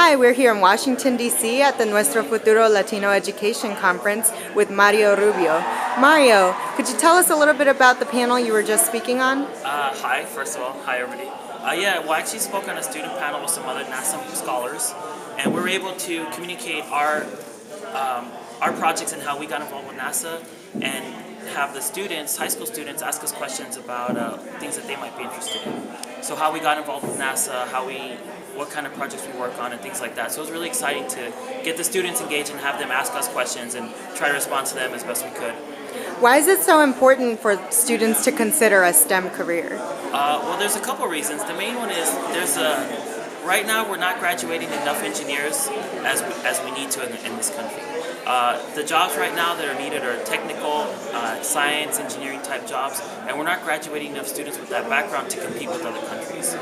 Hi, we're here in Washington, D.C. at the Nuestro Futuro Latino Education Conference with Mario Rubio. Mario, could you tell us a little bit about the panel you were just speaking on? Hi, first of all. Hi, everybody. I actually spoke on a student panel with some other NASA scholars, and we were able to communicate our projects and how we got involved with NASA, and have the students, high school students, ask us questions about things that they might be interested in. So how we got involved with NASA, what kind of projects we work on, and things like that. So it was really exciting to get the students engaged and have them ask us questions and try to respond to them as best we could. Why is it so important for students to consider a STEM career? Well, there's a couple reasons. The main one is right now we're not graduating enough engineers as we need to in this country. The jobs right now that are needed are technical, science, engineering type jobs, and we're not graduating enough students with that background to compete with other countries.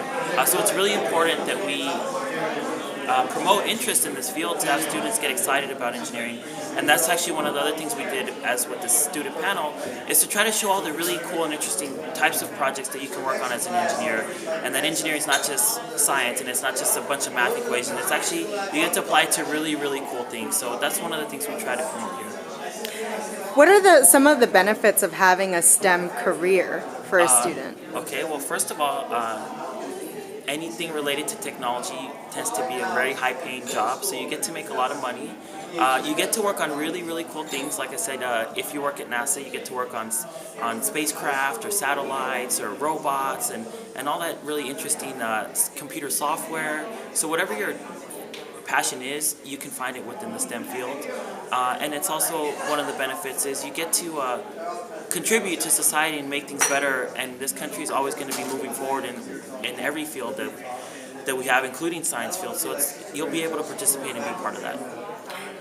So it's really important that we promote interest in this field to have students get excited about engineering. And that's actually one of the other things we did as with the student panel, is to try to show all the really cool and interesting types of projects that you can work on as an engineer. And that engineering is not just science, and it's not just a bunch of math equations. It's actually, you get to apply it to really, really cool things. So that's one of the things we try to promote here. What are some of the benefits of having a STEM career for a student? Okay, well, first of all, anything related to technology tends to be a very high-paying job, so you get to make a lot of money. You get to work on really, really cool things. Like I said, if you work at NASA, you get to work on spacecraft or satellites or robots and all that really interesting computer software. So whatever your passion is, you can find it within the STEM field. And it's also one of the benefits is you get to contribute to society and make things better, and this country is always going to be moving forward in every field that we have, including science field. So you'll be able to participate and be part of that.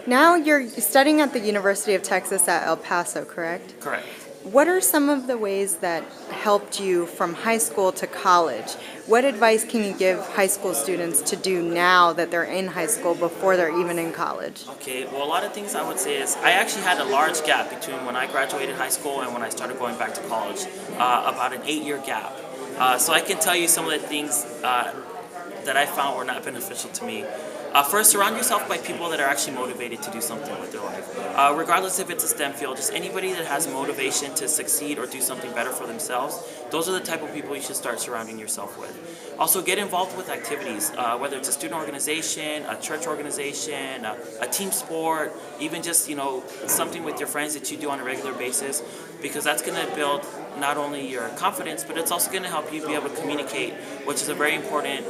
Now you're studying at the University of Texas at El Paso, correct? Correct. What are some of the ways that helped you from high school to college? What advice can you give high school students to do now that they're in high school before they're even in college? Okay, well, a lot of things I would say is I actually had a large gap between when I graduated high school and when I started going back to college, about an 8-year gap. So I can tell you some of the things that I found were not beneficial to me. First, surround yourself by people that are actually motivated to do something with their life. Regardless if it's a STEM field, just anybody that has motivation to succeed or do something better for themselves, those are the type of people you should start surrounding yourself with. Also, get involved with activities, whether it's a student organization, a church organization, a team sport, even just something with your friends that you do on a regular basis, because that's going to build not only your confidence, but it's also going to help you be able to communicate, which is a very important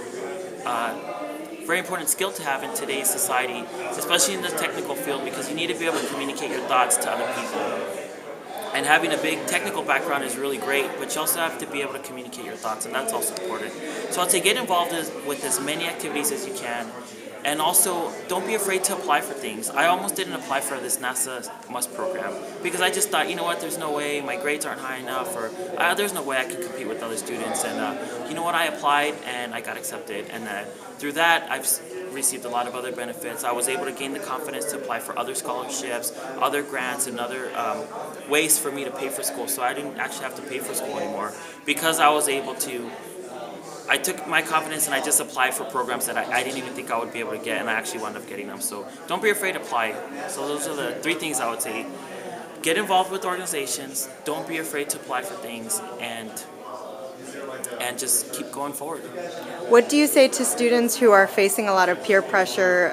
skill to have in today's society, especially in the technical field, because you need to be able to communicate your thoughts to other people. And having a big technical background is really great, but you also have to be able to communicate your thoughts, and that's also important. So I'd say get involved with as many activities as you can, and also don't be afraid to apply for things. I almost didn't apply for this NASA MUST program because I just thought, you know what, there's no way, my grades aren't high enough, or there's no way I can compete with other students. And you know what, I applied and I got accepted, and through that I've received a lot of other benefits. I was able to gain the confidence to apply for other scholarships, other grants, and other ways for me to pay for school. So I didn't actually have to pay for school anymore because I was able to. I took my confidence and I just applied for programs that I didn't even think I would be able to get, and I actually wound up getting them. So don't be afraid to apply. So those are the 3 things I would say. Get involved with organizations, don't be afraid to apply for things, and just keep going forward. What do you say to students who are facing a lot of peer pressure,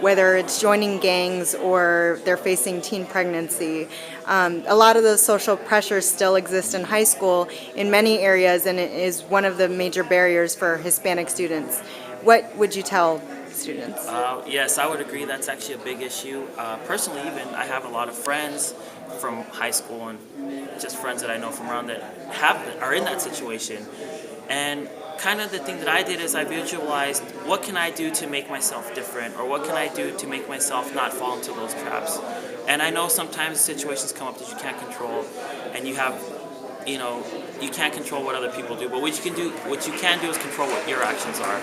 whether it's joining gangs or they're facing teen pregnancy? A lot of those social pressures still exist in high school in many areas, and it is one of the major barriers for Hispanic students. What would you tell students? Yes, I would agree. That's actually a big issue. Personally, even, I have a lot of friends from high school and just friends that I know from around that are in that situation. And kind of the thing that I did is I visualized what can I do to make myself different, or what can I do to make myself not fall into those traps. And I know sometimes situations come up that you can't control, and you can't control what other people do, but what you can do is control what your actions are,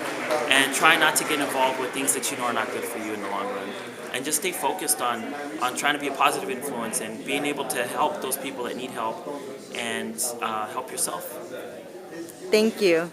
and try not to get involved with things that you know are not good for you in the long run. And just stay focused on trying to be a positive influence and being able to help those people that need help, and help yourself. Thank you.